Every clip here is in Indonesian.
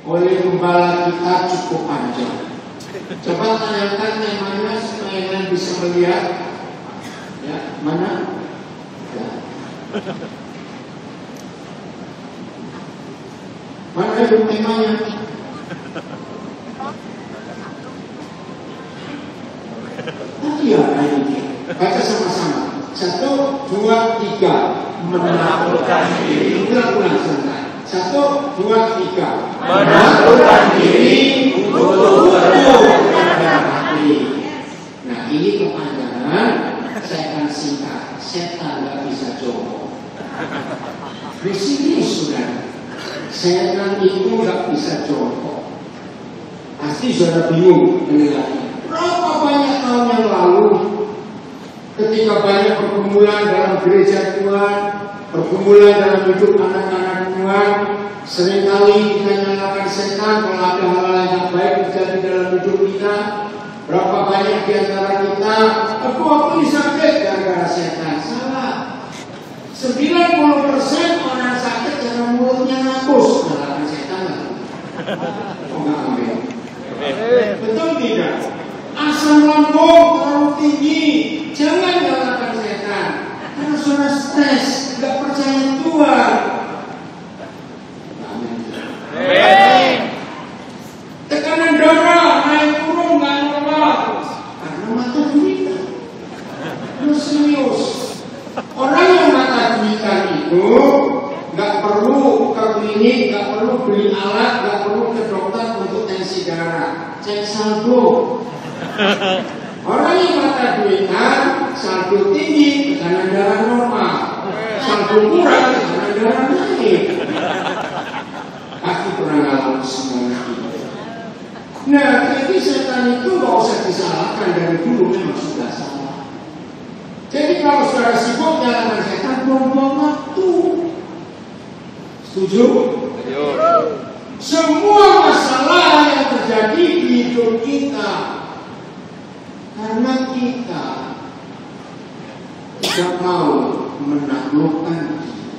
oleh gembala kita cukup panjang. Coba tanyakan temanya supaya kalian bisa melihat. Ya, mana? Ya. Mana itu temanya? Iya, ini. Baca sama-sama. 1, 2, 3. Menaklukkan diri. Ulang-ulang santai. 1, 2, 3. Menaklukkan diri untuk kepada hati. Nah, ini kepanjangan. Saya akan singkat. Setan nggak bisa jongkok. Di sini sudah. Setan itu nggak bisa jongkok. Pasti sudah bingung mendengarnya. Berapa banyak tahun yang lalu, ketika banyak pergumulan dalam gereja Tuhan, pergumulan dalam hidup anak-anak Tuhan, seringkali kita nyalakan setan kalau ada hal-hal yang baik terjadi dalam hidup kita. Berapa banyak di antara kita, aku ini sakit gara-gara setan. Salah. 90% orang sakit karena mulutnya ngakus. Nyalakan setan lah. Oh enggak ambil. Betul tidak? Asam lambung terlalu tinggi, jangan nyalakan setan. Karena sudah stres, nggak percaya Tuhan. Tekanan darah naik turun nggak normal karena mata duitan. Lu serius? Orang yang mata duitan itu nggak perlu ke klinik, nggak perlu beli alat, nggak perlu ke dokter untuk tensi darah, cek saldo. Orang yang mata duitan, saldo tinggi, tekanan darah normal. Saldo kurang, tekanan darah naik. Pasti pernah ngalamin semuanya itu. Nah, jadi setan itu gak usah disalahkan, dari dulu memang sudah salah. Jadi kalau saudara sibuk nyalakan setan, buang-buang waktu. Setuju? Semua masalah yang terjadi di hidup kita karena kita tidak mau menaklukkan diri.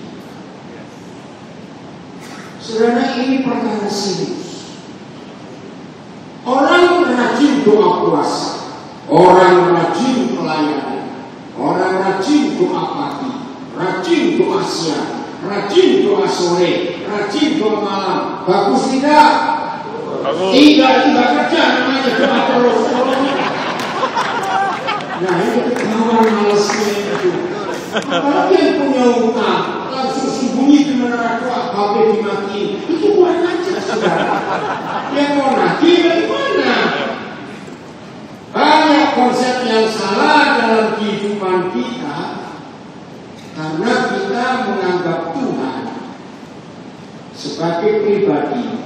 Saudara, ini perkara serius. Orang rajin doa puasa, orang rajin pelayanan, orang rajin doa pagi, rajin doa siang, rajin doa sore, rajin doa malam. Bagus tidak? Bagus. Tidak kerja namanya doa terus. Nah, itu ketahuan malesnya itu. Apalagi yang punya utang, langsung sembunyi di menara doa, HP dimatiin. Itu buat aja, saudara. Yang mau nagih dari mana? Banyak konsep yang salah dalam kehidupan kita karena kita menganggap Tuhan sebagai pribadi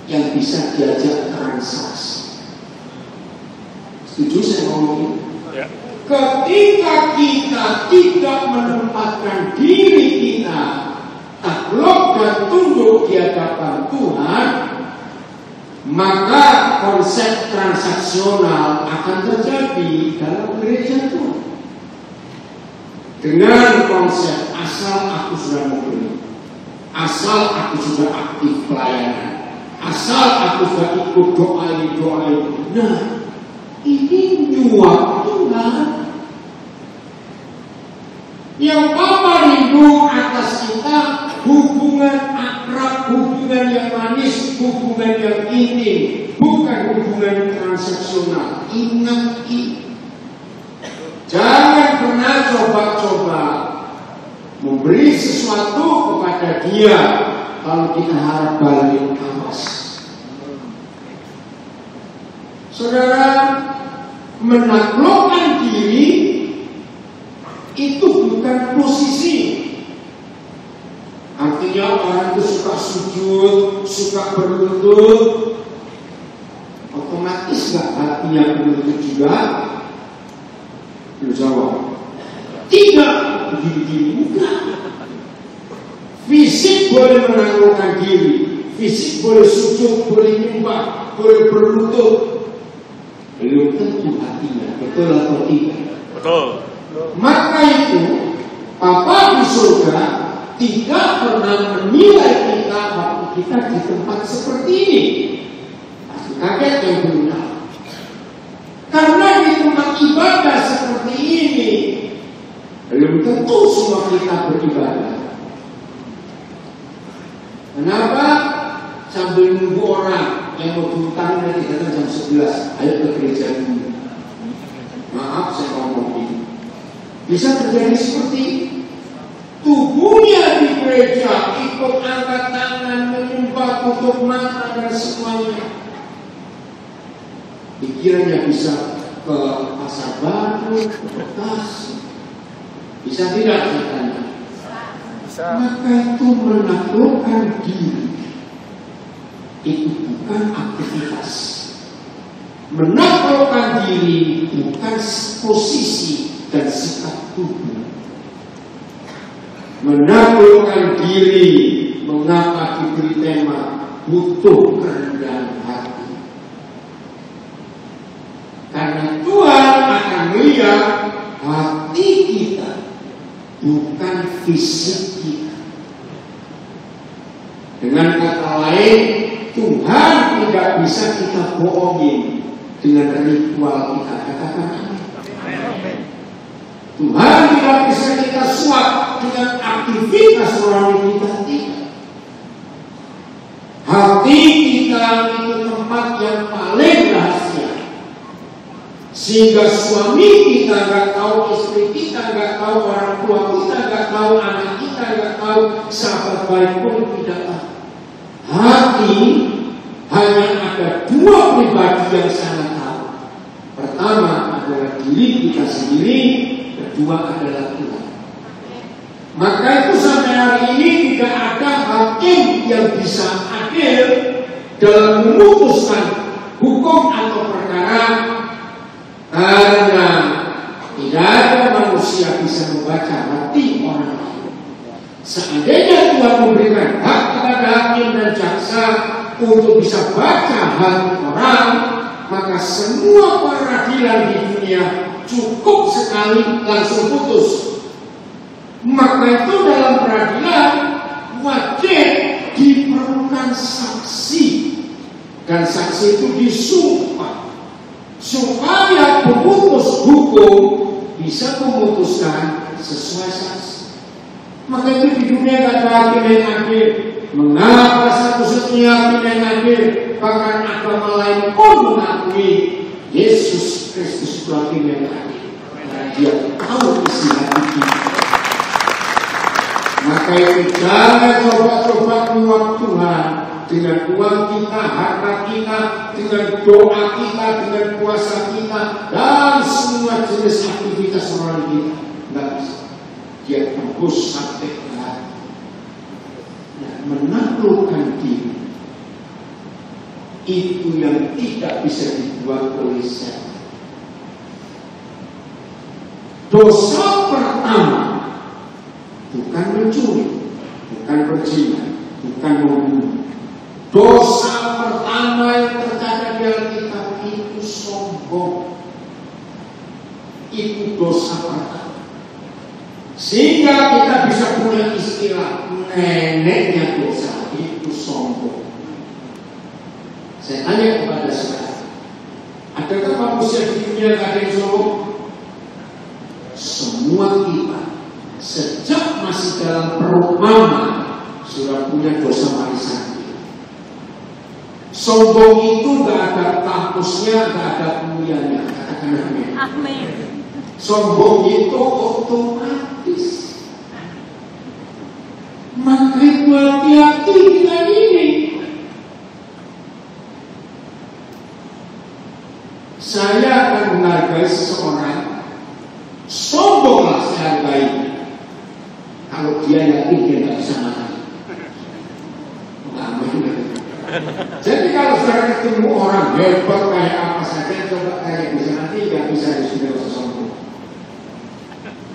yang bisa diajak transaksi. Setuju saya ngomongin? Ya. Ketika kita tidak menempatkan diri kita takluk dan tunduk di hadapan Tuhan, maka konsep transaksional akan terjadi dalam gereja Tuhan. Dengan konsep asal aku sudah mau beli, asal aku sudah aktif pelayanan, asal aku sudah ikut doa. Nah, ini nyuap Tuhan. Yang Bapa rindu atas kita hubungan akrab, hubungan yang manis, hubungan yang intim, bukan hubungan transaksional. Ingat itu. Jangan pernah coba-coba memberi sesuatu kepada dia kalau kita harap balik, awas. Saudara, menaklukkan diri itu bukan posisi. Artinya orang itu suka sujud, suka berlutut, otomatis gak hatinya berlutut juga? Lu jawab, tidak, begini-begini, bukan. Fisik boleh menaklukkan diri, fisik boleh sujud, boleh nyembah, boleh berlutut, belum tentu hatinya, betul atau tidak? Betul. Maka itu Bapa di surga tidak pernah menilai kita waktu kita di tempat seperti ini. ini. Pasti kaget yang berulang. Karena di tempat ibadah seperti ini belum tentu semua kita beribadah. Kenapa? Sambil nunggu orang yang mau diutang nanti datang jam 11, ayo ke gereja dulu. Maaf saya ngomong ini. Bisa terjadi seperti tubuhnya di gereja ikut angkat tangan, menyembah, tutup mata dan semuanya. Pikirannya bisa ke Pasar Baru, ke Bekasi. Bisa tidak katanya? Bisa. Maka itu menaklukkan diri. Itu bukan aktivitas. Menaklukkan diri bukan posisi dan sikap tubuh. Menaklukkan diri, mengapa diberi tema butuh kerendahan hati. Karena Tuhan akan melihat hati kita, bukan fisik kita. Dengan kata lain, Tuhan tidak bisa kita bohongin dengan ritual kita. Katakan amin. Tuhan tidak bisa kita suap dengan aktivitas rohani kita. Tidak. Hati kita itu tempat yang paling rahasia. Sehingga suami kita nggak tahu, istri kita nggak tahu, orang tua kita nggak tahu, anak kita nggak tahu, sahabat baik pun tidak tahu. Hati hanya ada dua pribadi yang sangat tahu. Pertama adalah diri kita sendiri, kedua adalah Tuhan. Maka itu sampai hari ini tidak ada hakim yang bisa adil dalam memutuskan hukum atau perkara. Karena tidak ada manusia bisa membaca hati orang lain. Seandainya Tuhan memberikan hak kepada hakim dan jaksa untuk bisa baca hati orang, maka semua peradilan di dunia cukup sekali langsung putus. Maka itu dalam peradilan wajib diperlukan saksi, dan saksi itu disumpah supaya pemutus hukum bisa memutuskan sesuai saksi. Maka itu di dunia tidak ada hakim yang adil. Mengapa satu-satunya hakim yang adil? Bahkan agama lain pun mengakui Yesus Kristus itu hakim yang adil. Karena Dia tahu isi hati kita. Maka itu jangan coba-coba menyuap Tuhan dengan uang kita, harta kita, dengan doa kita, dengan puasa kita, dan semua jenis aktivitas orang kita. Tidak bisa. Dia tembus sampai ke hati. Dan menaklukkan diri. Itu yang tidak bisa dibuat oleh siapa. Dosa pertama bukan mencuri, bukan berzina, bukan membunuh. Dosa pertama yang tercatat di Alkitab itu sombong. Itu dosa pertama. Sehingga kita bisa punya istilah neneknya dosa itu sombong. Saya tanya kepada saudara, adakah manusia di dunia yang ada yang sombong? Semua kita sejak masih dalam perut mama sudah punya dosa warisan. Sombong itu gak ada kampusnya, gak ada kuliahnya. Katakan amin. Amin. Sombong itu otomatis. Maka itu hati-hati dengan ini. Saya akan menghargai seseorang, sombonglah saya hargai. Kalau dia yakin dia nggak bisa mati. Jadi kalau saya ketemu orang hebat kayak apa saja, coba kayak bisa mati, nggak bisa sudah sombong.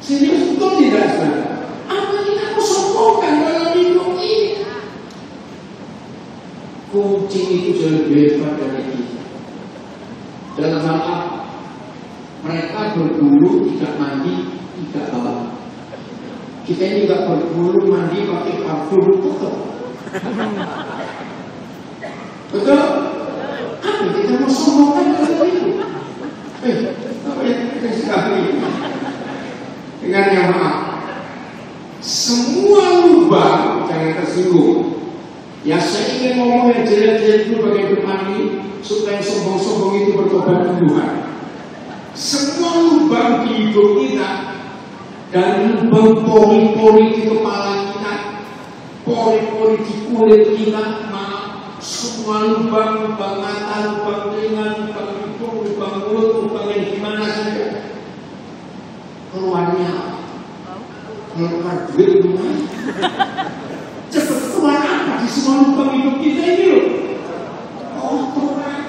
Serius itu tidak saudara. Apa yang aku sombongkan dalam hidup ini? Kucing itu jauh lebih hebat dari kita. Dalam hal apa? Mereka berbulu, tidak mandi, tidak bawa. Kita ini juga berbulu, mandi pakai parfum, tutup. Betul? Apa kita mau sombongkan dengan itu? Apa yang kita sekali dengan yang maaf? Semua lubang jangan tersinggung. Ya saya ingin ngomong yang jelek-jelek dulu bagian depan ini supaya sombong-sombong itu bertobat ke Tuhan. Semua lubang di hidup kita, dari lubang pori-pori di kepala kita, pori-pori di kulit kita, semua lubang mata, lubang telinga, lubang hidung, lubang mulut, lubang yang gimana saja, keluarnya keluar duit lumayan. Cepat keluar apa di semua lubang hidup kita ini loh? Kotoran.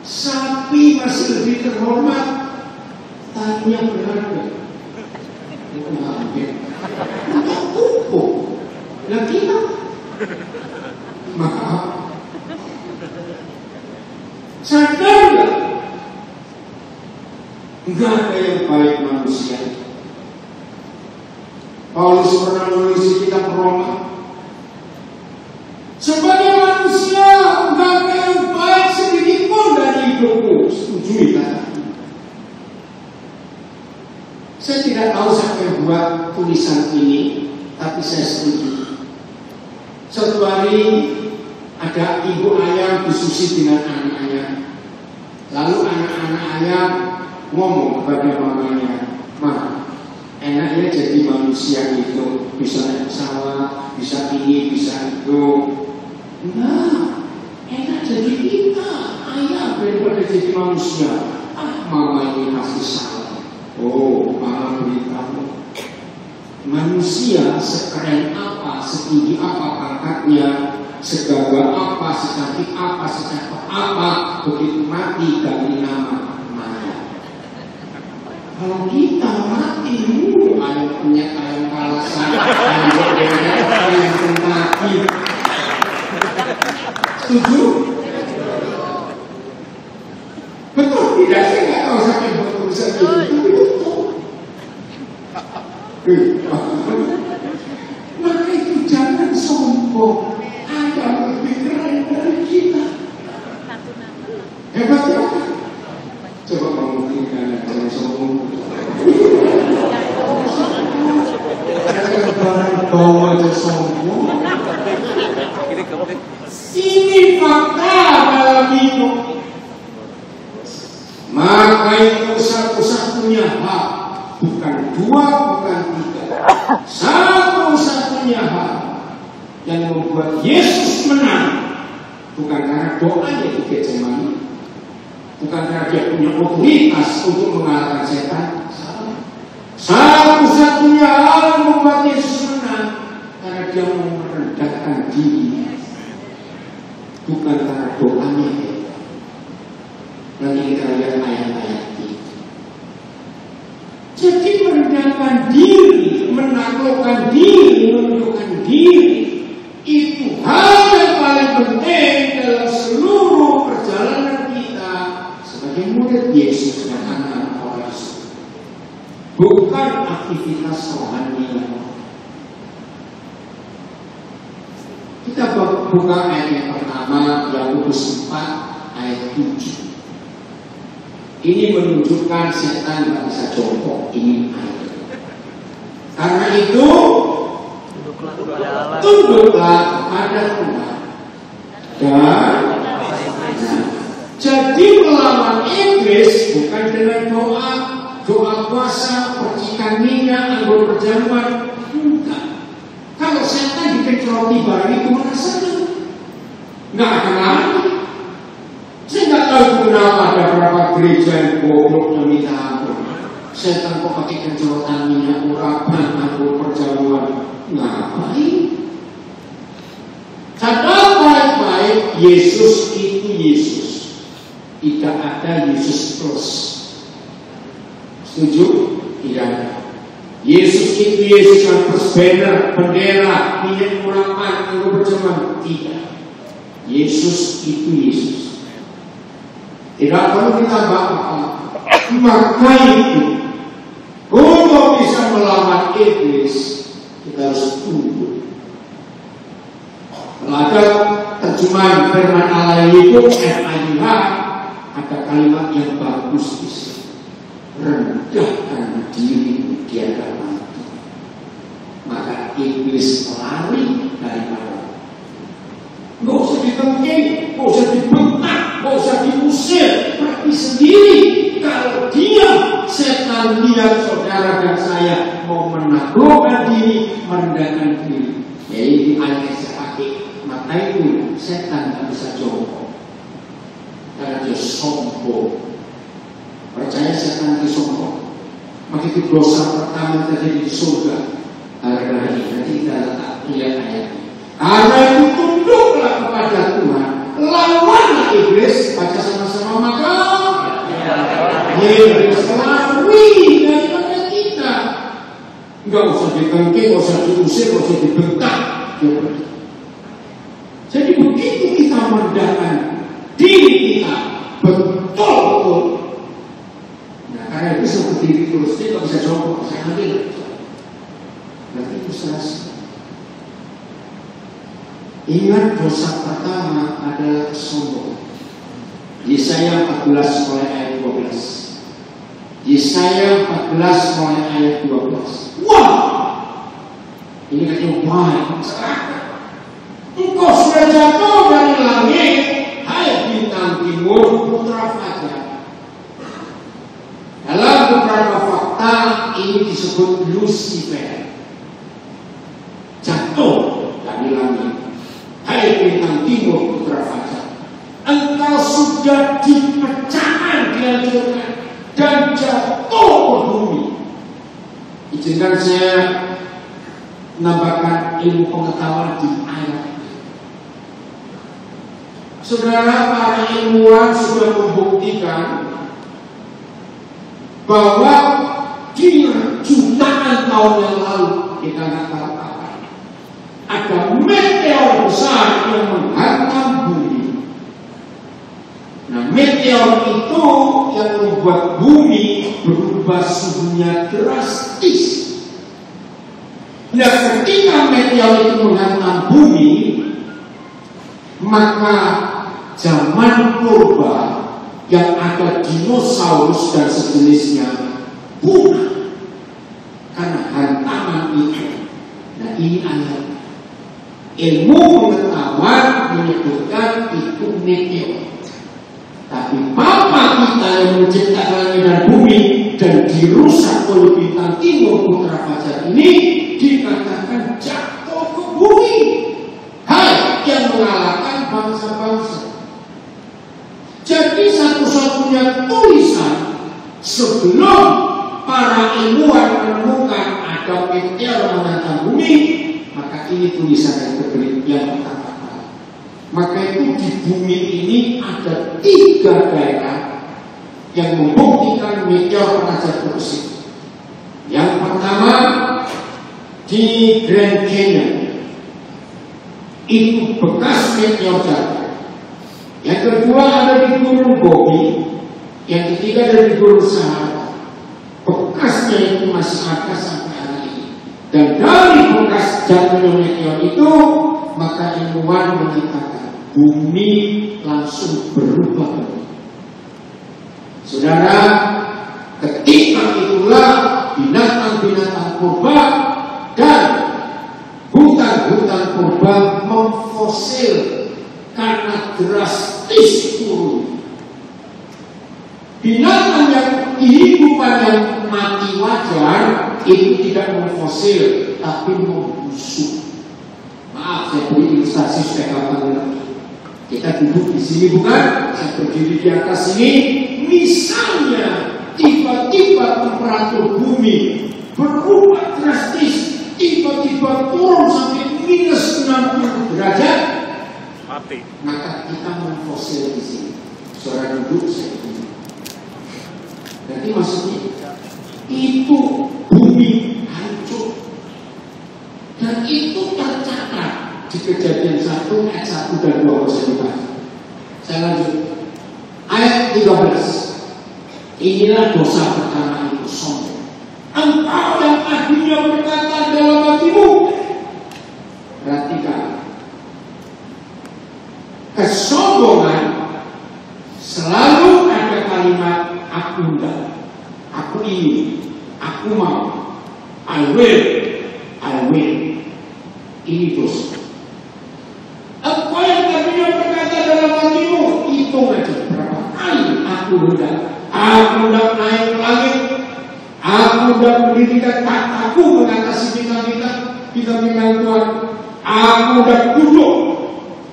Sapi masih lebih terhormat, tanya berharga. Itu hampir. Untuk pupuk. Dan kita maaf. Sadar nggak? Enggak ada yang baik manusia. Paulus pernah menulis di kitab Roma, sebagai manusia enggak ada yang baik sedikit pun dari hidupku. Setuju ya? Saya tidak tahu siapa yang buat tulisan ini, tapi saya setuju. Suatu hari ada ibu ayam diskusi dengan anak-anaknya. Lalu anak-anak ayam ngomong kepada mamanya, "Ma, enaknya jadi manusia itu bisa naik pesawat, bisa ini, bisa itu." Nah, enak jadi kita ayam daripada jadi manusia. Mama ini pasti salah. Oh, mama beritahu, manusia sekeren apa, setinggi apa pangkatnya, segagah apa, secantik apa, secakap apa, begitu mati ganti nama Maya. Kalau kita mati dulu, ayam penyet, ayam kalasan, ayam berderet, ayam Kentucky. Setuju? Betul tidak? Saya nggak tahu siapa yang buat tulisan itu, tapi betul. Maka itu jangan sombong. Ada lebih keren dari kita. Hebat ya? Coba membuktikan jangan sombong. Bawa aja sombong. Ini fakta dalam hidup. Maka itu satu-satunya hak, bukan dua, bukan tiga, satu-satunya hak yang membuat Yesus menang. Bukan karena doanya di Getsemani, bukan karena dia punya otoritas untuk mengalahkan setan. Satu-satunya hal yang membuat Yesus menang karena dia mau merendahkan diri, bukan karena doanya. Nanti kita lihat ayat-ayat itu. Jadi merendahkan diri, menaklukkan diri, menundukkan diri, itu hal yang paling penting dalam seluruh perjalanan kita sebagai murid Yesus dan anak-anak orang Yesus. Bukan aktivitas rohani. Kita buka ayat yang pertama, Yakobus 4 ayat 7. Ini menunjukkan setan tidak bisa jongkok ini ayat. Karena itu tunduklah kepada Tuhan. Dan jadi melawan iblis bukan dengan doa puasa, percikan minyak, anggur perjamuan. Bukan. Kalau setan dikencroti barang itu mana saja, nggak akan lari. Saya nggak tahu kenapa ada beberapa gereja yang goblok dan minta ampun. Setan kok pakai kencrotan minyak urapan, anggur perjamuan. Ngapain? Sadar baik-baik, Yesus itu Yesus. Tidak ada Yesus plus. Setuju? Tidak. Yesus itu Yesus yang berbanner, bendera, minyak urapan, anggur perjamuan. Tidak. Yesus itu Yesus. Tidak perlu ditambah apa. Maka itu, untuk bisa melawan iblis, kita harus tunduk. Kalau ada terjemahan firman Allah itu FIH, ada kalimat yang bagus di sini. Rendahkan diri di hadapan Tuhan, maka iblis lari daripada. Nggak usah ditengking, nggak usah dibentak, nggak usah diusir, pergi sendiri. Kalau dia setan lihat saudara dan saya mau menaklukkan diri, merendahkan diri, yaitu ayat saya pakai, maka itu setan tak bisa jongkok karena dia sombong. Percaya setan itu sombong, maka itu dosa pertama terjadi di surga. Karena ini nanti kita letak lihat ayatnya. Karena itu tunduklah kepada Tuhan, lawanlah iblis. Baca sama-sama, maka iblis lari daripada kita. Enggak usah ditengking, enggak usah diusir, enggak usah dibentak. Jadi begitu kita merendahkan diri kita betul-betul. Nah, karena itu seperti diri terus, dia nggak bisa jongkok. Saya nanti itu selesai. Ingat, dosa pertama adalah kesombongan. Yesaya 14 mulai ayat 12. Yesaya 14 mulai ayat 12. Wah, ini katanya baik. Engkau sudah jatuh dari langit, hai bintang timur, putra fajar. Dalam beberapa fakta ini disebut Lucifer. Jatuh dari langit, hai bintang timur, putra fajar. Engkau sudah dipecahkan, dihancurkan, dan jatuh ke bumi. Izinkan saya menambahkan ilmu pengetahuan di ayat. Saudara, para ilmuwan sudah membuktikan bahwa di jutaan tahun yang lalu di tanah Kalpaka ada meteor besar yang menghantam bumi. Nah, meteor itu yang membuat bumi berubah suhunya drastis. Nah, ketika meteor itu menghantam bumi, maka zaman purba yang ada dinosaurus dan sejenisnya punah karena hantaman itu. Nah, ini ayat. Ilmu pengetahuan menyebutkan itu meteor. Tapi Bapa kita yang menciptakan langit dan bumi dan dirusak oleh bintang timur putra fajar ini dikatakan jatuh ke bumi. Hai yang mengalahkan bangsa-bangsa. Jadi satu-satunya tulisan sebelum para ilmuwan menemukan ada meteor menghantam bumi, maka ini tulisan yang terbit yang pertama kali. Maka itu di bumi ini ada 3 daerah yang membuktikan meteor pernah jatuh ke situ. Yang pertama di Grand Canyon, itu bekas meteor jatuh. Yang kedua ada di Gunung Gobi, yang ketiga ada di Gunung Sahara. Bekasnya itu masih ada sampai hari ini. Dan dari bekas jatuhnya meteor itu, maka ilmuwan mengatakan bumi langsung berubah. Saudara, ketika itulah binatang-binatang purba dan hutan-hutan purba memfosil karena drastis turun. Binatang yang kehidupan yang mati wajar itu tidak memfosil, tapi membusuk. Maaf, saya beri ilustrasi supaya gampang mengerti. Kita duduk di sini bukan? Saya berdiri di atas ini. Misalnya tiba-tiba temperatur bumi berubah drastis, tiba-tiba turun sampai minus 60 derajat. Mati. Maka kita memfosil di sini. Saudara duduk, saya duduk. Jadi maksudnya itu bumi hancur. Dan itu tercatat di Kejadian 1 ayat 1 dan 2 Saya lanjut. Ayat 13. Inilah dosa pertama itu, sombong. Engkau yang tadinya berkata dalam hatimu. Perhatikan. kesombongan selalu ada kalimat aku enggak, aku ingin, aku mau, I will. Ini dosa. Apa yang tadinya berkata dalam hatimu, hitung aja berapa kali aku hendak naik ke langit, aku hendak mendirikan kataku mengatasi bintang-bintang Tuhan, aku hendak duduk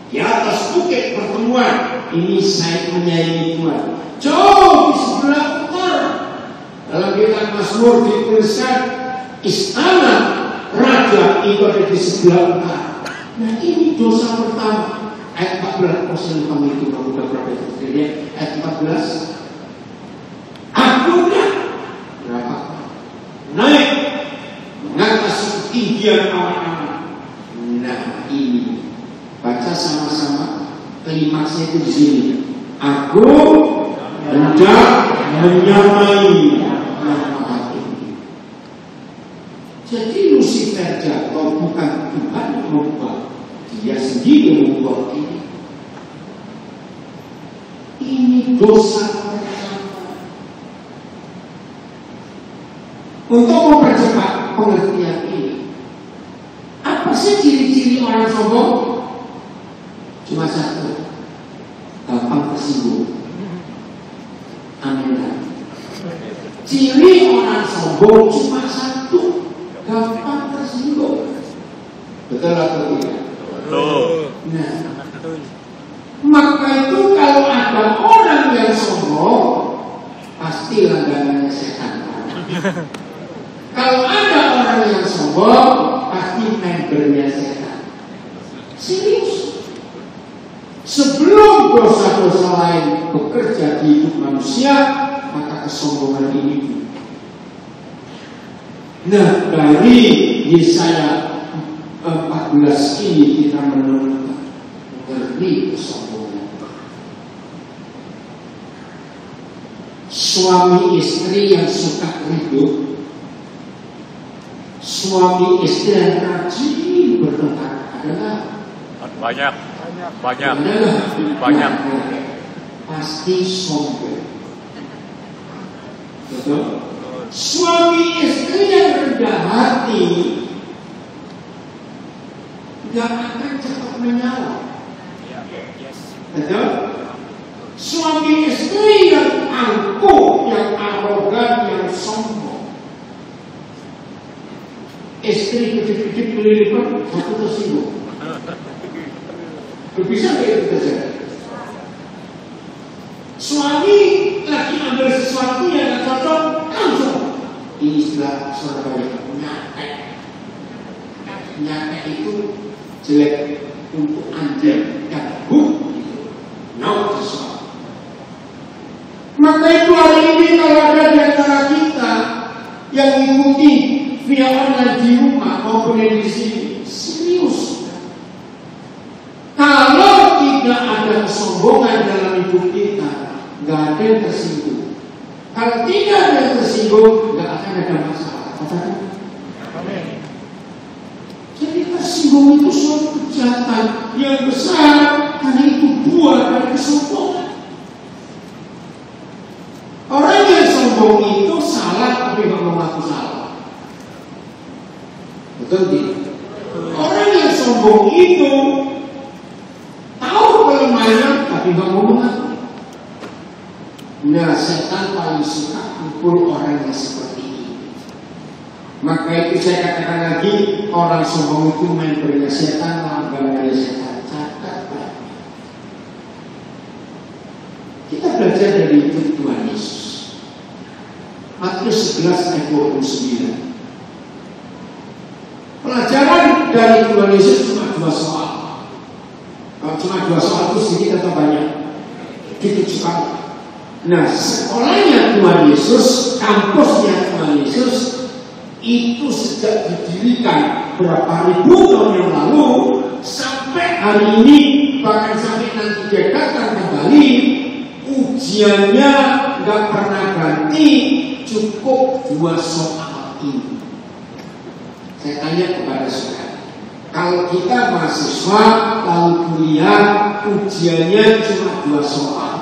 di atas bukit pertemuan. Ini saya menyayangi Tuhan. Jauh di sebelah utara. Dalam kitab Mazmur dituliskan istana raja itu ada di sebelah utara. Nah ini dosa pertama. Ayat 14, Muslim kami itu udah berapa itu? Ayat 14. Aku udah berapa? Naik mengatasi ketinggian awan-awan. Nah ini baca sama-sama. Klimaksnya itu di sini. Aku hendak menyamai nama hati. Jadi Lucifer jatuh bukan Tuhan yang membuat, dia sendiri membuat ini. Ini dosa pertama. Untuk mempercepat pengertian ini, apa sih ciri-ciri orang sombong? Cuma satu, gampang tersinggung. Amin. Ciri orang sombong cuma satu, gampang tersinggung. Betul atau tidak? Betul. Nah, maka itu kalau ada orang yang sombong, pasti langganannya setan. Kalau ada orang yang sombong, pasti membernya setan. Serius. Sebelum dosa-dosa lain bekerja di hidup manusia, maka kesombongan ini. Nah, dari Yesaya 14 ini kita menemukan ngeri kesombongan. Suami istri yang suka ribut, suami istri yang rajin bertengkar adalah banyak. Pasti sombong. Betul? Suami istri yang rendah hati gak akan cepat menyala. Betul? Suami istri yang angkuh, yang arogan, yang sombong. Istri kecil-kecil kelilipan, satu tersinggung. Bisa nggak itu terjadi? Suami lagi ambil sesuatu yang gak cocok, langsung. Ini istilah Surabaya, nyatek itu jelek untuk anjing yang no sesuatu. Maka itu hari ini kalau ada di antara kita yang mengikuti via online di rumah maupun di sini, serius. Kalau tidak ada kesombongan dalam hidup kita, nggak ada yang tersinggung. Kalau tidak ada yang tersinggung, nggak akan ada masalah. Amin. Jadi tersinggung itu suatu kejahatan yang besar, karena itu buah dari kesombongan. Orang yang sombong itu salah tapi nggak mengaku salah. Betul tidak? Orang yang sombong itu tahu kelemahannya tapi nggak mau mengaku. Nah, setan paling suka pukul orang yang seperti ini. Maka itu saya katakan lagi, orang sombong itu membernya setan, langganannya setan. Catat, Pak. Kita belajar dari hidup Tuhan Yesus. Matius 11 ayat 29. Pelajaran dari Tuhan Yesus cuma 2 soal. Kalau cuma 2 soal itu sedikit atau banyak? Gitu sekali. Nah, sekolahnya Tuhan Yesus, kampusnya Tuhan Yesus itu sejak didirikan berapa ribu tahun yang lalu sampai hari ini, bahkan sampai nanti dia datang kembali, ujiannya nggak pernah ganti, cukup 2 soal ini. Saya tanya kepada saudara, kalau kita mahasiswa lalu kuliah ujiannya cuma 2 soal.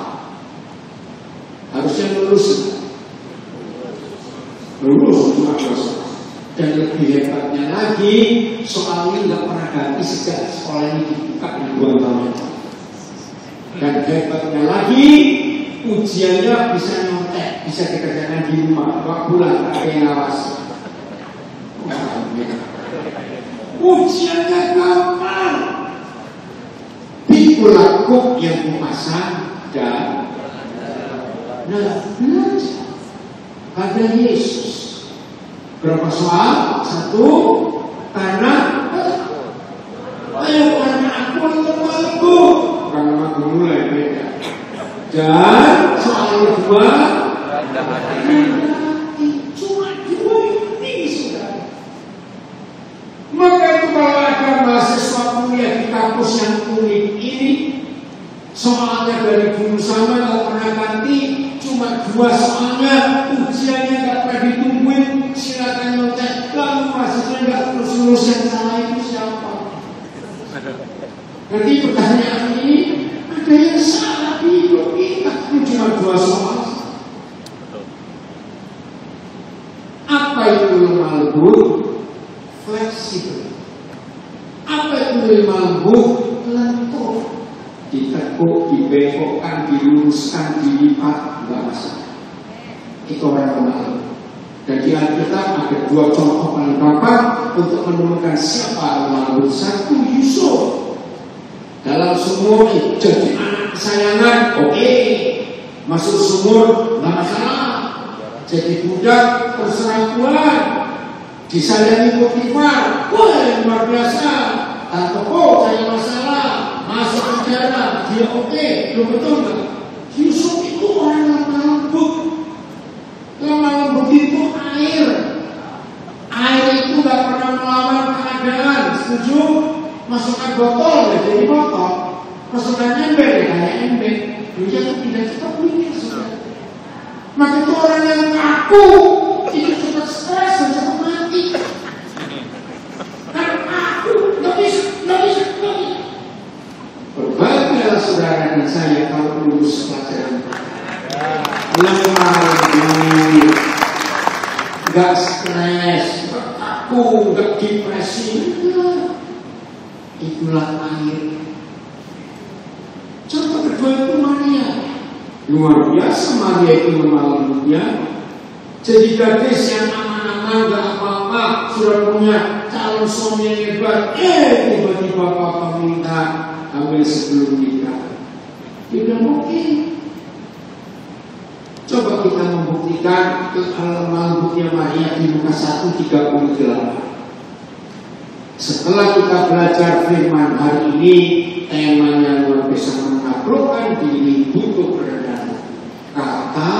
Harusnya lulus cuma 2 soal. Dan lebih hebatnya lagi, soalnya nggak pernah ganti sejak sekolah ini dibuka di 2 tahun yang lalu. Dan hebatnya lagi, ujiannya bisa nyontek, bisa dikerjakan di rumah 2 bulan, ada yang ngawasi. Ujiannya gampang. Pikul laku yang kupasang dan belajar pada Yesus. Berapa soal? 1, karena aku lemahku. Karena aku mulai beda. Dan soal kedua, cuma 2 ini sudah. Maka itu kalau ada mahasiswa kuliah di kampus yang unik ini, soalnya dari dulu sama nggak pernah ganti, cuma 2 soalnya, ujiannya nggak pernah ditungguin, silakan nyontek. Lalu mahasiswa nggak terus yang salah itu siapa? Nanti pertanyaan ini ada yang salah di hidup kita, cuma 2 soal. Apa itu lemah lembut? Fleksibel. Apa itu lemah lembut? Lentur. Ditekuk, dibengkokkan, diluruskan, dilipat, nggak masalah. Itu orang lemah lembut. Dan di Alkitab ada 2 contoh paling gampang untuk menemukan siapa lemah lembut. 1, Yusuf. Dalam sumur jadi anak kesayangan, oke. Masuk sumur, nggak masalah. Jadi budak terserah Tuhan. Disayangi Potifar, wah luar biasa. Tante saya masalah, masuk penjara, dia oke, belum betul nggak? Yusuf itu orang yang lembut. Lemah lembut itu air. Air itu nggak pernah melawan keadaan, setuju? Masukkan botol ya jadi botol, masukkan ember ya kayak ember. Dia tuh tidak cepat mikir sudah. Maka itu orang yang kaku, itu cepat stres dan cepat mati. Karena aku nggak bisa. Berbahagialah saudara dan saya kalau lulus pelajaran. Lemah lembut, nggak stres, nggak kaku, nggak depresi. Itulah air. Contoh kedua itu Maria. Luar biasa Maria itu lemah lembutnya. Jadi gadis yang aman-aman gak apa-apa, sudah punya calon suami yang hebat. Tiba-tiba papa minta ambil sebelum nikah. Tidak mungkin. Coba kita membuktikan lemah lembutnya Maria di Lukas 1:38. Setelah kita belajar firman hari ini, temanya luar biasa menaklukkan diri, butuh kerendahan. Kata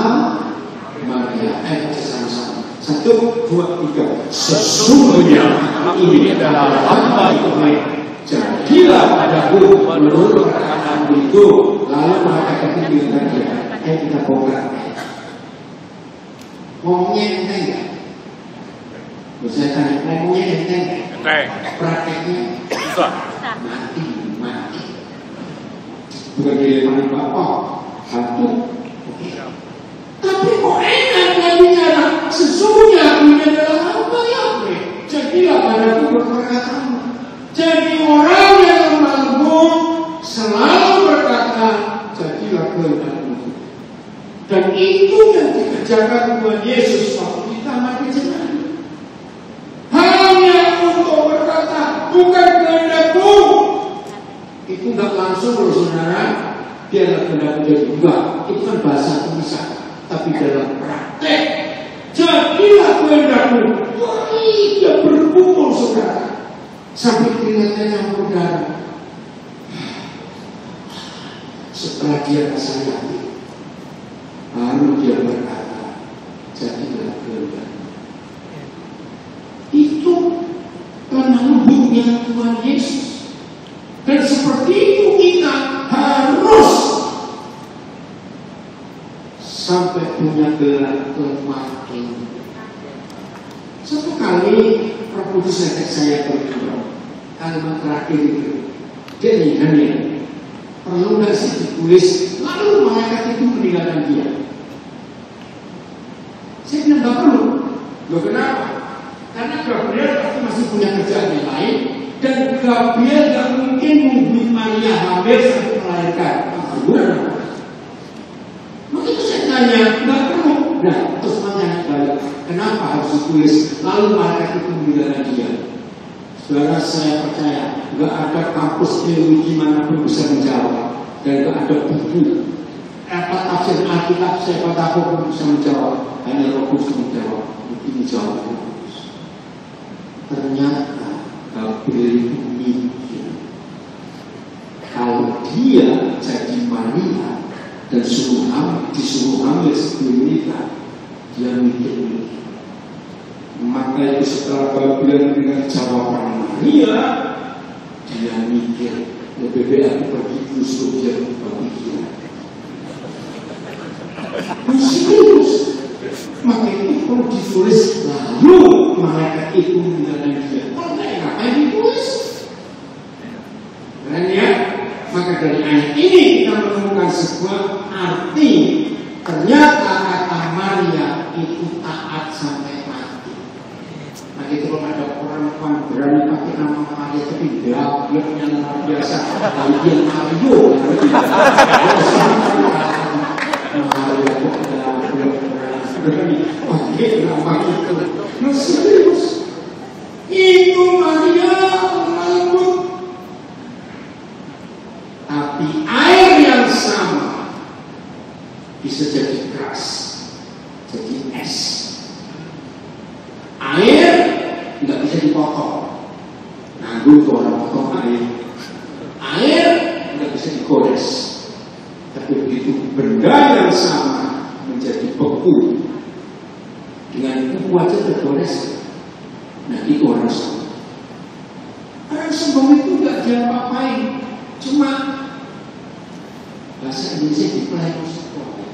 Maria, sama-sama. 1, 2, 3. Sesungguhnya ini adalah hamba Tuhan. Jadilah padaku menurut perkataanmu itu. Lalu mereka ketinggian dia. Kita bongkar. Ngomongnya enteng nggak? Saya tanya, ngomongnya enteng nggak? Prakteknya mati. Bukan dilemahin bapak. 1. Tapi kok enak lagunya? Sesungguhnya ini adalah hamba Yahweh. Jadilah padaku berperkataanmu. Jadi orang yang lemah lembut selalu berkata, jadilah kehendakmu. Dan itu yang dikerjakan Tuhan Yesus waktu di taman Getsemani. Hanya untuk berkata, bukan kehendakmu. Itu nggak langsung loh saudara. Biarlah kehendakmu jadi enggak. Itu kan bahasa tulisan. Tapi dalam praktek, jadilah kehendakmu. Wah, dia berkumpul saudara. Sampai keringatnya campur darah. Setelah dia kesayangan, baru dia berkata, jadilah kehendakmu. Itu lemah lembutnya Tuhan Yesus. Dan seperti itu kita harus sampai punya gelar lemah lembut. Satu kali Roh Kudus saya berdua, kalimat terakhir itu, jadi Daniel, ditulis lalu malaikat itu meninggalkan dia. Saya bilang nggak perlu. Loh kenapa? Karena Gabriel pasti masih punya kerjaan yang lain, dan Gabriel nggak mungkin menghubungi Maria hamil sampai melahirkan. Maka itu saya tanya, nggak perlu. Nah, terus tanya balik, kenapa harus ditulis lalu malaikat itu meninggalkan dia? Saudara, saya percaya nggak ada kampus teologi manapun bisa menjawab, dan nggak ada buku tafsir Alkitab siapa tahu pun bisa menjawab. Hanya Roh Kudus menjawab. Ini jawabannya. Ternyata Gabriel itu mikir, kalau dia jadi Maria dan disuruh hamil sebelum nikah, dia mikir. Maka itu setelah Gabriel mendengar jawaban Maria, dia mikir, lebih baik aku pergi justru dia berpikir. Serius. Maka itu perlu ditulis lalu malaikat itu meninggalkan dia. Kalau nggak, ngapain ditulis? Keren ya? Maka dari ayat ini kita menemukan sebuah arti. Ternyata kata Maria itu taat sampai mati. Maka itu kalau ada orang berani pakai nama Maria tapi dia nama biasa, kalau dia Mario, nama itu, serius. Itu Maria lembut. Tapi air yang sama bisa jadi keras, jadi es. Air nggak bisa dipotong. Nanggung tuh orang potong air. Air nggak bisa digores. Tapi begitu benda yang sama menjadi beku, dengan beku aja tergores. Nah itu orang sombong. Orang sombong itu nggak diapa-apain, cuma bahasa Indonesia dipelai sombong.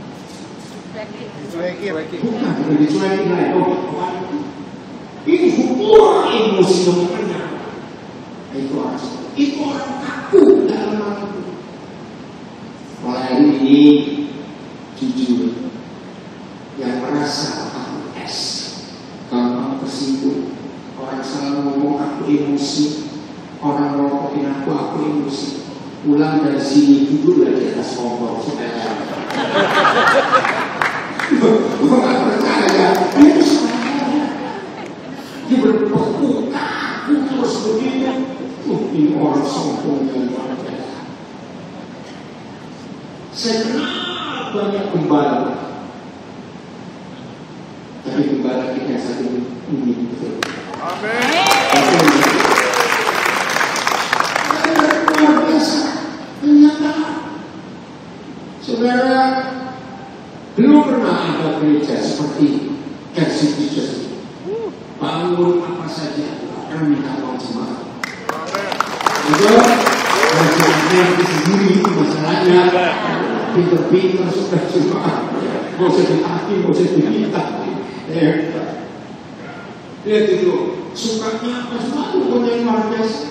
Bukan dicuekin lagi. Ini semua emosi yang itu orang sombong. Itu orang kaku dalam hal itu. Mulai hari ini jujur, yang merasa aku es, gampang tersinggung. Orang salah ngomong aku emosi, orang ngomongin aku emosi. Pulang dari sini duduk lagi atas kompor supaya gue gak percaya. Itu salahnya. Dia berbeku kaku terus begini. Ini orang sombong yang luar biasa. Saya kenal banyak gembala, tapi gembala kita satu unik betul. Amin. Luar biasa. Ternyata, saudara, belum pernah ada gereja seperti Exodus. Bangun apa saja, akan minta uang jemaat. Juga kerajaan itu sendiri itu masalahnya. Pinter-pinter sudah jemaat, mau jadi hati, mau jadi minta. Lihat itu, sukanya apa semua pokoknya yang luar biasa.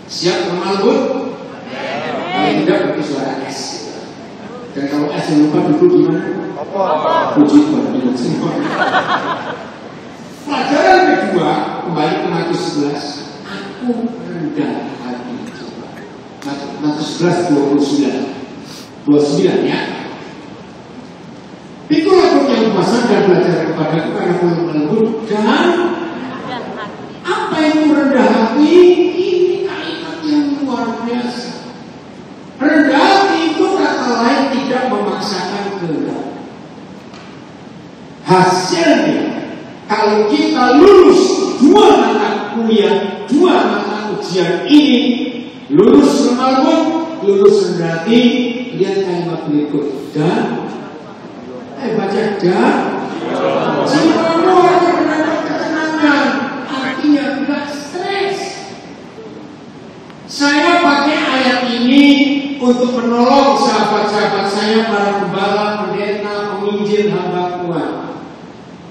Siap normal pun? Kalau tidak pakai suara S. Dan kalau S yang lupa duduk gimana? Puji Tuhan. Pelajaran kedua, kembali ke Matius 11. Aku rendah hati. Matius 11 29 ya. Pikulah aku yang puasa dan belajar kepadaku karena aku lembut dan apa itu rendah hati? Ini kalimat yang luar biasa. Rendah hati itu kata lain tidak memaksakan kehendak. Hasilnya kalau kita lulus 2 mata kuliah, 2 mata ujian ini, lulus normal, lulus rendah hati, lihat kalimat berikut dan baca dan jiwamu akan mendapat ketenangan, artinya tidak stres. Saya pakai ayat ini untuk menolong sahabat-sahabat saya, para gembala, pendeta, penginjil, hamba Tuhan.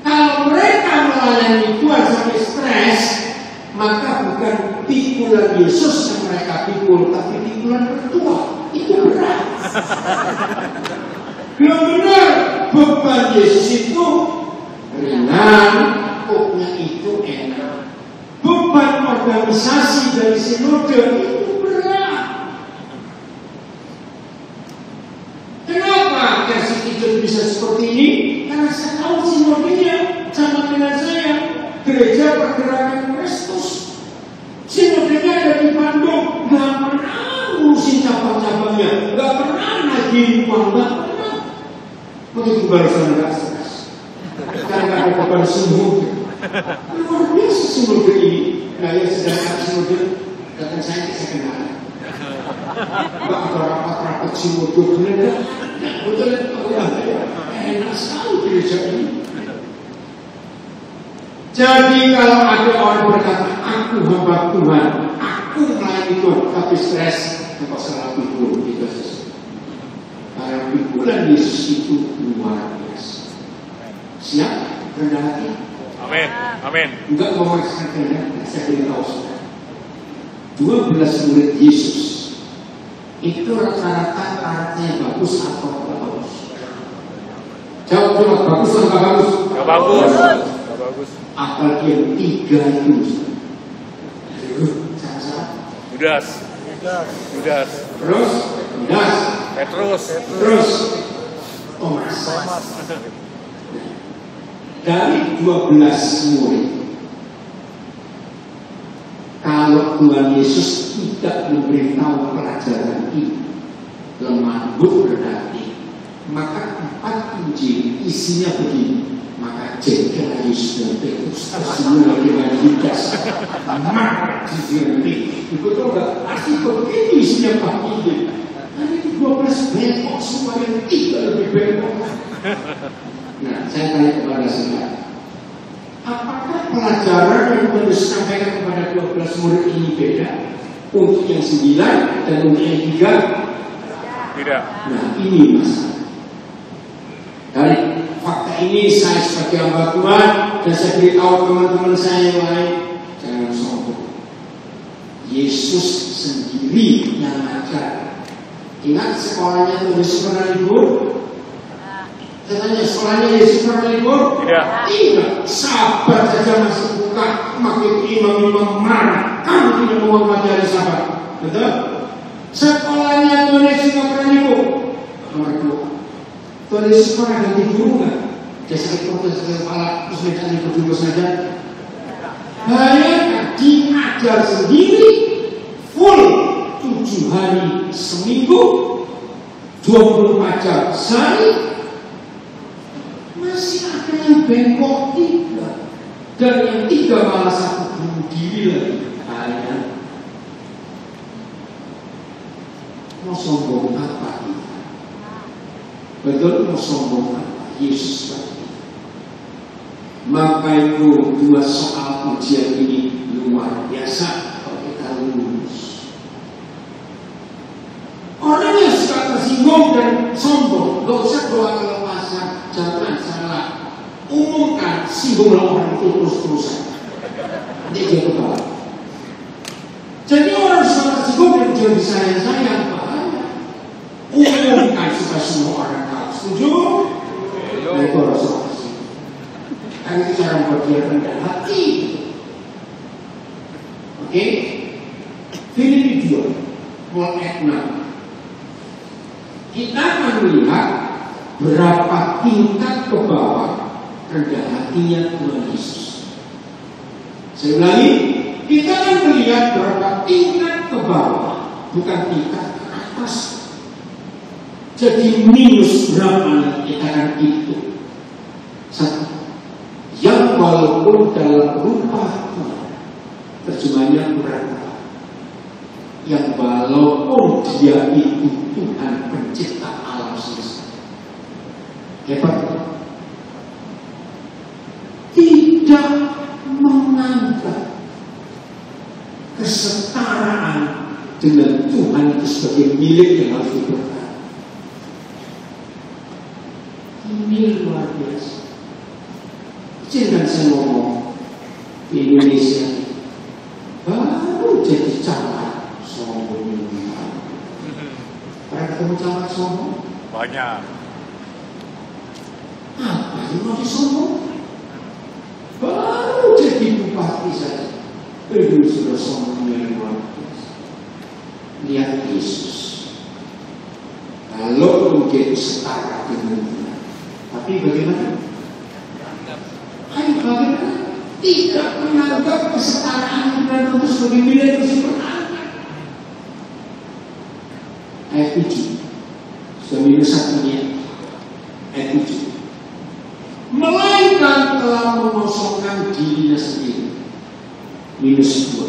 Kalau mereka melayani Tuhan sampai stres, maka bukan pikulan Yesus yang mereka pikul, tapi pikulan mertua. Itu berat. Belum benar, beban Yesus itu ringan, pokoknya itu enak. Beban organisasi dari sinode itu berat. Kenapa kasih itu bisa seperti ini? Karena saya tahu sinodenya sama dengan saya, Gereja Pergerakan Kristus. Sinodenya ada di Bandung, nggak pernah ngurusin cabang-cabangnya, nggak pernah nagih uang, nggak pernah. Begitu barusan nggak stres, karena ada beban sumur. Luar biasa sinode ini. Nah, yang sedang ada sinode datang saya kenal. Nggak ada rapat-rapat sinode benar. Betul, enak sekali gereja ini. Jadi kalau ada orang berkata, aku hamba Tuhan, aku melayani Tuhan, tapi stres, kok salah pikul, gitu saja. Karena pikulan Yesus itu luar biasa. Siap? Rendah hati? Amin, amin. Enggak memaksakan kehendak, saya beritahu saudara. 12 murid Yesus itu rata-rata karakternya bagus atau tidak bagus? Jawab coba, bagus atau tidak bagus? Tidak bagus. Bagus. Apalagi yang 3 itu. Sama-sama. Yudas. Terus Yudas. Terus Thomas. Dari 12 murid, kalau Tuhan Yesus tidak memberitahu pelajaran ini, lemah lembut berarti, maka 4 Injil isinya begini. Maka jengkel Yesus dan Petrus semua dengan Yudas marah diberhenti. Betul nggak? Arti begini isinya Pak Injil. Nanti 12 bengkok semua yang 3 lebih bengkok. Nah, saya tanya kepada saudara, apakah pelajaran yang Tuhan Yesus sampaikan kepada 12 murid ini beda untuk yang 9 dan untuk yang 3? Tidak. Nah, ini masalah. Dari fakta ini saya sebagai hamba Tuhan dan saya beritahu teman-teman saya yang lain, jangan sombong. Yesus sendiri yang ajar. Ingat sekolahnya Tuhan Yesus pernah libur? Katanya sekolahnya Yesus pernah libur? Tidak. Sabar saja masih buka, makin imam-imam marah. Kamu tidak mau mengajari sabar. Betul? Sekolahnya Tuhan Yesus tidak pernah libur. Nomor 2. Tuhan Yesus pernah ganti guru nggak? Dia sakit perut, sakit kepala, terus minta libur dulu saja. Bayangkan, diajar sendiri full 7 hari seminggu, 24 jam sehari. Masih ada yang bengkok 3, dan yang 3 malah 1 bunuh diri lagi. Bayangkan, mau sombong apa kita? Betul, mau sombong apa? Yesus seperti itu. Maka itu 2 soal ujian ini luar biasa kalau kita lulus. Orang yang suka tersinggung dan sombong, gak usah doa kalau pasar, jangan salah. Umumkan, singgunglah orang itu terus-terusan. Dia jadi kepala. Jadi orang suka tersinggung dan jangan disayang-sayang, bahaya. Umumkan supaya semua orang tahu. Setuju? Nah, itu harus tersinggung. Kan itu cara membuat dia rendah hati. Oke? Filipi 2 mulai 6. Kita akan melihat berapa tingkat ke bawah rendah hatinya Tuhan Yesus. Saya ulangi, kita akan melihat berapa tingkat ke bawah, bukan tingkat ke atas. Jadi minus berapa kita akan hitung. 1. Yang walaupun dalam rupa Tuhan, terjemahannya berapa? Yang walaupun dia itu Tuhan pencipta alam semesta. Hebat. Tidak menganggap kesetaraan dengan Tuhan itu sebagai milik yang harus dipertahankan. Ini luar biasa. Jangan saya ngomong di Indonesia baru jadi calon sombong. Pernah ketemu camat sombong? Banyak. Apa yang mau disombong? Baru jadi bupati saja. Itu sudah sombongnya luar biasa. Lihat Yesus. Kalau mungkin setara dengan dia. Tapi bagaimana? Bagaimana? Tidak menganggap kesetaraan dengan itu sebagai nilai kesetaraan. Ayat 7. Sudah minus satunya. Ayat 7. Melainkan telah mengosongkan dirinya sendiri. Minus 2.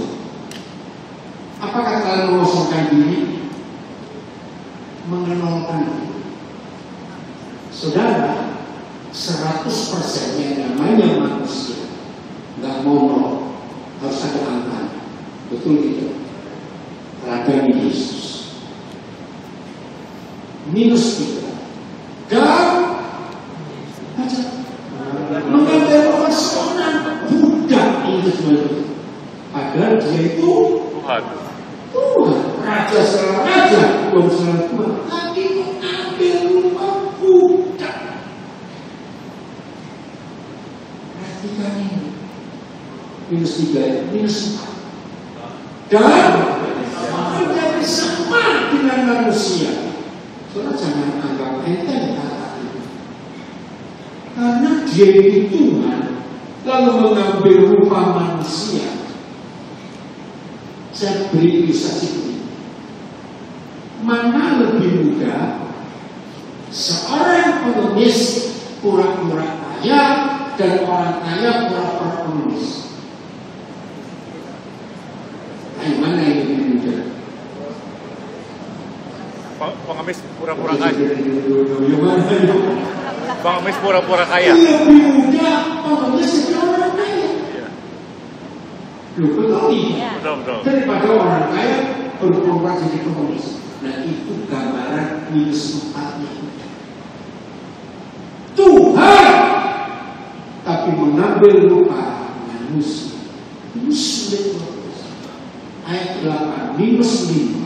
Apakah telah mengosongkan diri? Mengenalkan diri. Saudara, 100% yang namanya manusia nggak mono, harus ada angka. Betul gitu. Teladan Yesus. Minus 3. Dan mengambil personal budak itu sebenarnya. Padahal dia itu Tuhan. Raja segala raja, Tuhan segala Tuhan. Tapi mengambil rupa budak. Perhatikan ini. Minus 3, minus 4. Dan menjadi sama dengan manusia. Saudara jangan anggap enteng kata itu. Karena dia itu Tuhan, lalu mengambil rupa manusia. Saya beri ilustrasi ini. Mana lebih mudah seorang pengemis pura-pura kaya dan orang kaya pura-pura pengemis? Yang mana yang lebih mudah? Pengemis pura-pura kaya. Yang mana itu? Pengemis pura-pura kaya. Lebih mudah pengemis jadi orang kaya. Loh, betul nih. Betul. Daripada orang kaya berpura-pura jadi pengemis. Nah itu gambaran minus 4-nya. Tuhan tapi mengambil rupa manusia. Ini sulit banget. Ayat 8 minus 5.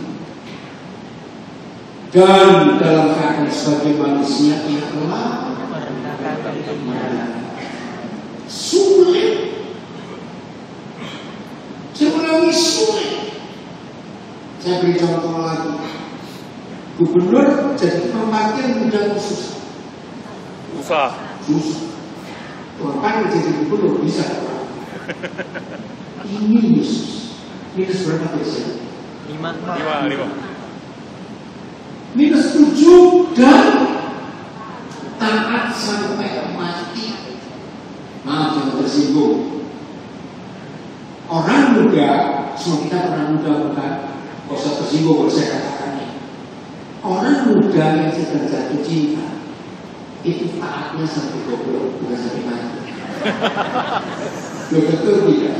Dan dalam keadaan sebagai manusia ia telah sulit. Sebenarnya sulit. Saya beri contoh lagi. Gubernur jadi parkir mudah susah. Susah. Orang jadi gubernur bisa. Ini Yesus. Minus berapa persen? 5. Minus 7 dan taat sampai mati. Maaf jangan tersinggung. Orang muda, semua kita pernah muda bukan? Gak usah tersinggung kalau saya katakan ini. Orang muda yang sedang jatuh cinta itu taatnya sampai goblok, bukan sampai mati. Loh betul tidak?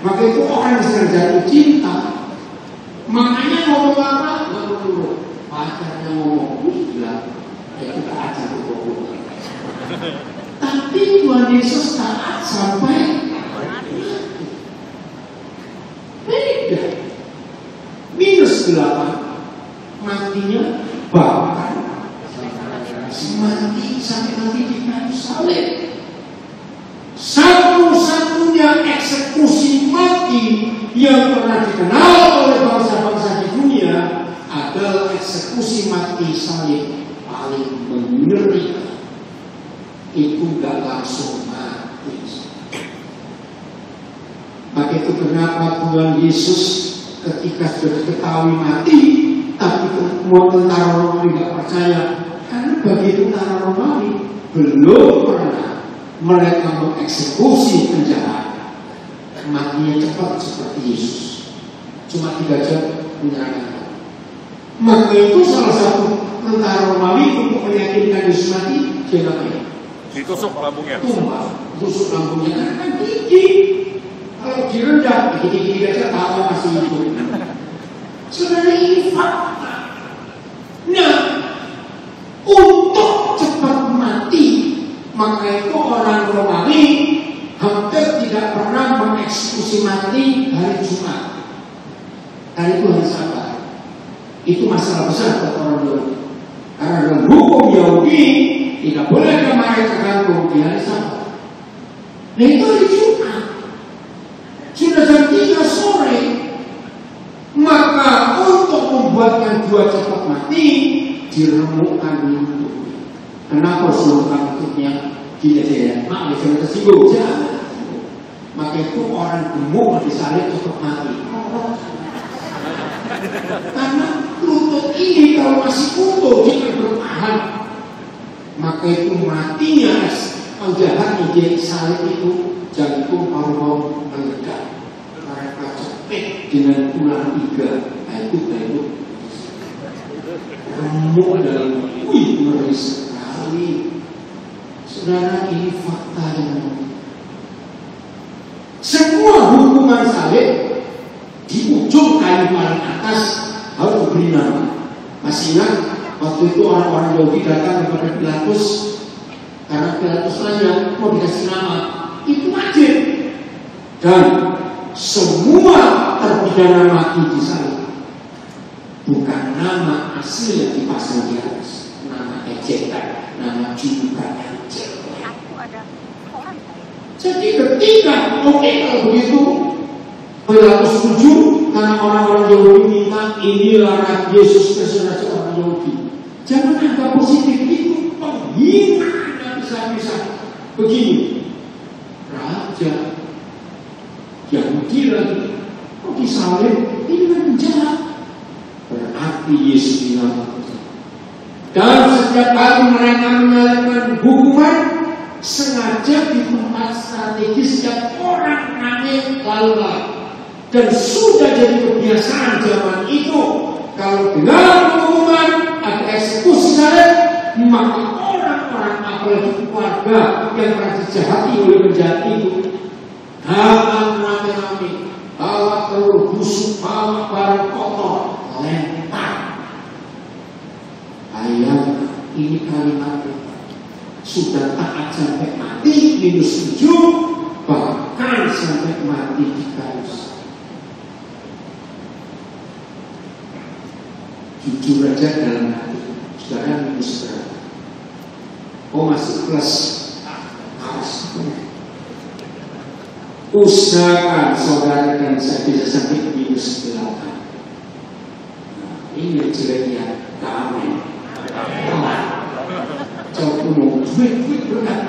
Maka itu orang yang sedang jatuh cinta, makanya ngomong apa? Ngomong pacarnya ngomong, gila, itu taat sampai goblok. Tapi Tuhan Yesus taat sampai mati. Beda. Minus 8. Matinya bahkan mati sampai mati di kayu salib. Satu-satunya eksekusi mati yang pernah dikenal oleh bangsa-bangsa di dunia adalah eksekusi mati salib paling mengerikan. Itu gak langsung mati. Maka itu kenapa Tuhan Yesus ketika sudah diketahui mati, tapi semua tentara Romawi tidak percaya. Karena bagi tentara Romawi belum pernah mereka mengeksekusi penjahat. Matinya cepat seperti Yesus. Cuma 3 jam menyerahkan. Maka itu salah satu tentara Romawi untuk meyakinkan Yesus mati, dia ngapain? Ditusuk lambungnya. Tumbang, tusuk lambungnya karena kan gigi. Kalau direndah, gigi-gigi aja tahu masih hidup. Sebenarnya ini fakta. Nah, untuk cepat mati, maka itu orang Romawi hampir tidak pernah mengeksekusi mati hari Jumat. Hari itu hari Sabat. Itu masalah besar buat orang Yahudi. Karena dalam hukum Yahudi tidak boleh kemarin tergantung di hari Sabat. Nah itu hari Jumat. Sudah jam 3 sore. Maka untuk membuatkan dua cepat mati diremukkan itu. Kenapa suruhkan untuknya tidak saya? Mak bisa tersinggung. Jangan. Maka itu orang gemuk disalib cepat mati. Karena lutut ini kalau masih utuh dia bertahan, maka itu matinya penjahatnya dia salib itu jantung paru-paru meledak. Mereka cepet dengan ular iga. Itu remuk dalam ngeri sekali. Saudara, ini fakta yang semua hukuman salib di ujung kayu paling atas harus diberi nama. Masih ingat waktu itu orang-orang Yahudi datang kepada Pilatus karena Pilatus tanya mau dikasih nama, itu wajib. Dan semua terpidana mati di sana bukan nama asli yang dipasang di atas, nama ejekan, nama julukan yang jelek. Jadi ketika kalau begitu Pilatus setuju karena orang-orang Yahudi minta inilah Raja Yesus Kristus Raja orang Yahudi. Jangan anggap positif itu penghinaan yang bisa-bisa. Begini, Raja Yahudi lagi kok disalib, ini kan penjahat. Berarti Yesus bilang. Dan setiap kali mereka mengalami hukuman sengaja di tempat strategis yang orang ramai lalu lalang. Dan sudah jadi kebiasaan zaman itu, kalau dalam hukuman ada eksekusi salib, maka orang-orang apalagi keluarga yang pernah dijahati oleh penjahat itu datang rame-rame, bawa telur busuk, bawa barang kotor, lempar. Ayat ini kalimatnya sudah taat sampai mati -7, bahkan sampai mati di kayu. Jujur aja dalam hati, saudara minus berapa? Oh masih plus, harus. Usahakan saudara dan saya bisa sampai -8. Nah, ini jeleknya damai. Coba mau duit berat.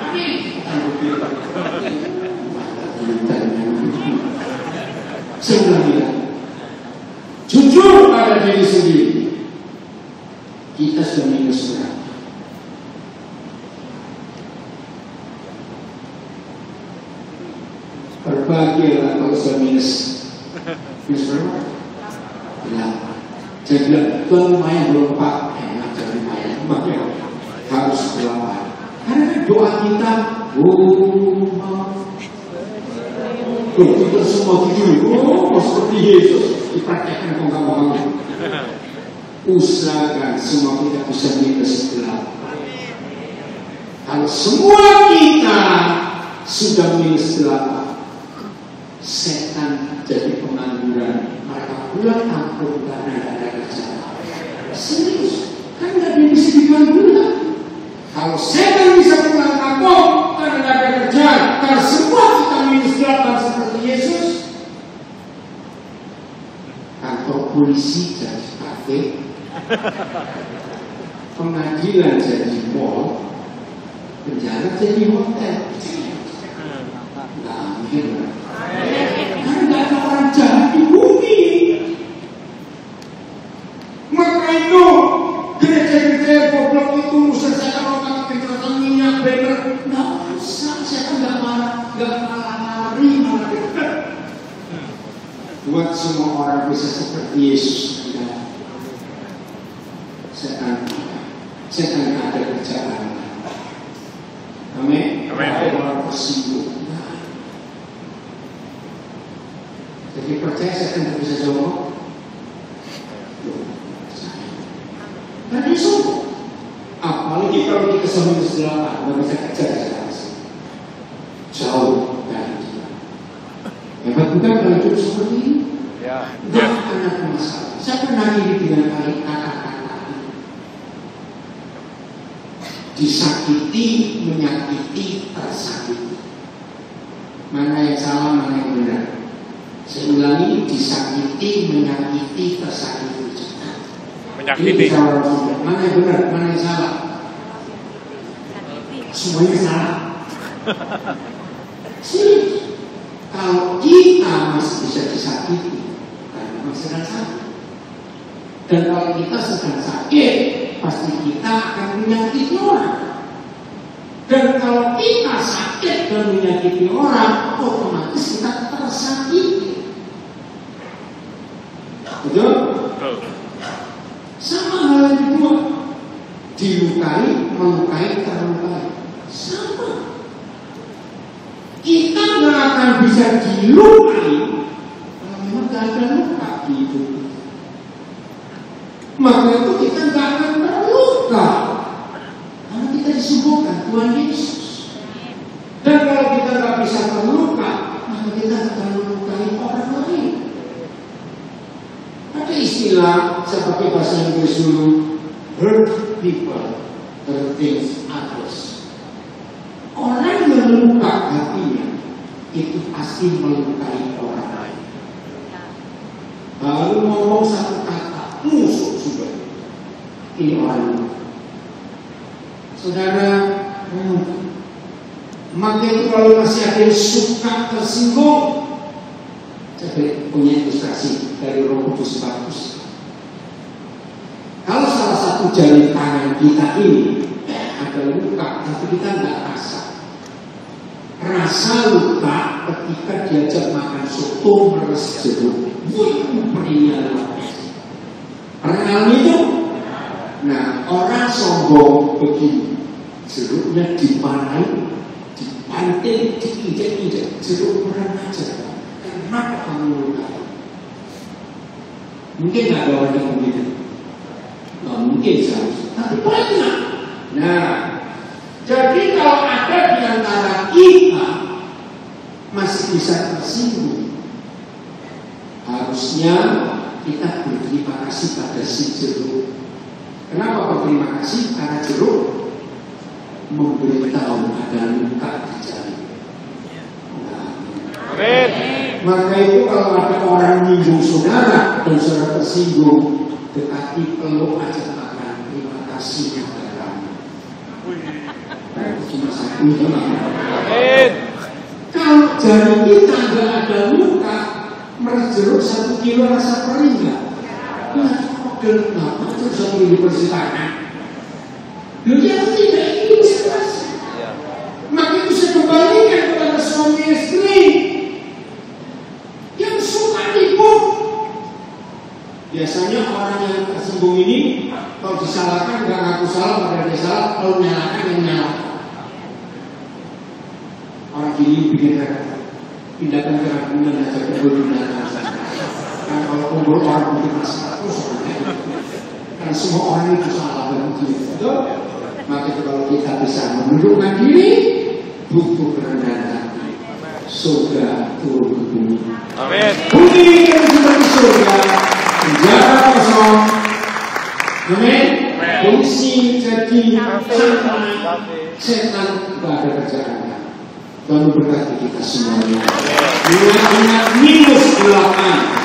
Sebenarnya jujur pada diri sendiri. Kita sudah minus berapa? Berbahagialah kalau sudah minus berapa? 8. Saya bilang, Tuhan lumayan belum Pak. Enak jadi lumayan. Makanya harus 8. Karena doa kita, kita semua tidur. Seperti Yesus dipraktekkan kongkang-kongkang. Usahakan semua kita bisa -8. Kalau semua kita sudah -8, setan jadi pengangguran. Mereka pulang kampung karena tidak ada kerjaan. Serius, kan tidak bisa diganggu. Kalau setan bisa pulang kampung karena tidak ada kerjaan, kalau semua kita -8 seperti Yesus, kantor polisi jadi kafe, pengadilan jadi mall, penjara jadi hotel. Nggak amin. Karena nggak ada orang jahat di bumi. Maka itu gereja-gereja goblok itu selesaikan orang kekerasan minyak banner. Nggak usah, saya nggak marah, lari malah dekat. Buat semua orang bisa seperti Yesus. Setan ada kerjaan. Amin. Orang tersinggung. Jadi percaya setan tidak bisa jawab. Karena dia sombong. Apalagi kalau kita -8, nggak bisa kerja jauh dari kita. Hebat bukan kalau hidup seperti ini? Nggak akan ada masalah. Saya pernah iri dengan kata-kata disakiti, menyakiti, tersakiti. Mana yang salah, mana yang benar? Saya ulangi, disakiti, menyakiti, tersakiti. Menyakiti. Mana yang benar, mana yang salah? Semuanya salah. Serius. Kalau kita masih bisa disakiti, karena masih sedang sakit. Dan kalau kita sedang sakit, pasti kita akan menyakiti orang. Dan kalau kita sakit dan menyakiti orang, otomatis kita tersakiti. Betul? Betul. Sama hal yang kedua, dilukai, melukai, terlukai. Sama. Kita nggak akan bisa dilukai kalau memang nggak ada luka di hidup. Maka itu kita nggak akan terluka karena kita disembuhkan Tuhan Yesus. Dan kalau kita nggak bisa terluka, maka kita akan melukai orang lain. Ada istilah saya pakai bahasa Inggris dulu, hurt people, hurting others. Orang yang meluka hatinya itu pasti melukai orang lain. Baru ngomong satu kata, musuh sudah. Ini orang. Saudara, maka itu kalau masih ada yang suka tersinggung, saya punya ilustrasi dari Roh Kudus bagus. Kalau salah satu jari tangan kita ini ada luka, tapi kita nggak rasa. Rasa luka ketika diajak makan soto meres jeruk. Pernah itu? Nah, orang sombong begini, jeruknya dipanai, dipanting, diinjek-injek, jeruk kurang ajar. Kenapa kamu luka? Mungkin nggak ada orang yang begitu. Nggak mungkin seharusnya, tapi banyak. Nah, jadi kalau ada di antara kita masih bisa tersinggung, harusnya kita berterima kasih pada si jeruk. Kenapa berterima kasih? Karena jeruk memberitahu ada luka di jari. Amin. Maka itu kalau ada orang menyinggung saudara dan saudara tersinggung, dekati peluk aja makan. Terima kasih kepada kami. Cuma satu Amin. Kalau jari kita nggak ada luka, meres jeruk 1 kilo rasa perih nggak? Nah, pegel kenapa? Itu 1 kilo bersih tangan. Dia tidak ilustrasi. Maka itu saya kembalikan kepada suami istri yang suka tipu. Biasanya orang yang tersinggung ini kalau disalahkan nggak ngaku salah, pada dia salah, kalau menyalahkan yang menyalahkan. Orang gini bikin tindakan keraguan aja kumpul tindakan. Karena kalau kumpul orang bikin masalah terus, karena semua orang itu salah dan begitu. Maka kalau kita bisa menundukkan diri, butuh kerendahan hati. Surga turun ke bumi. Amin. Bumi yang sudah di surga, penjara kosong. Amin. Fungsi jadi santai, setan tidak ada kerjaan. Dan memberkati kita semuanya. Ingat-ingat minus 8.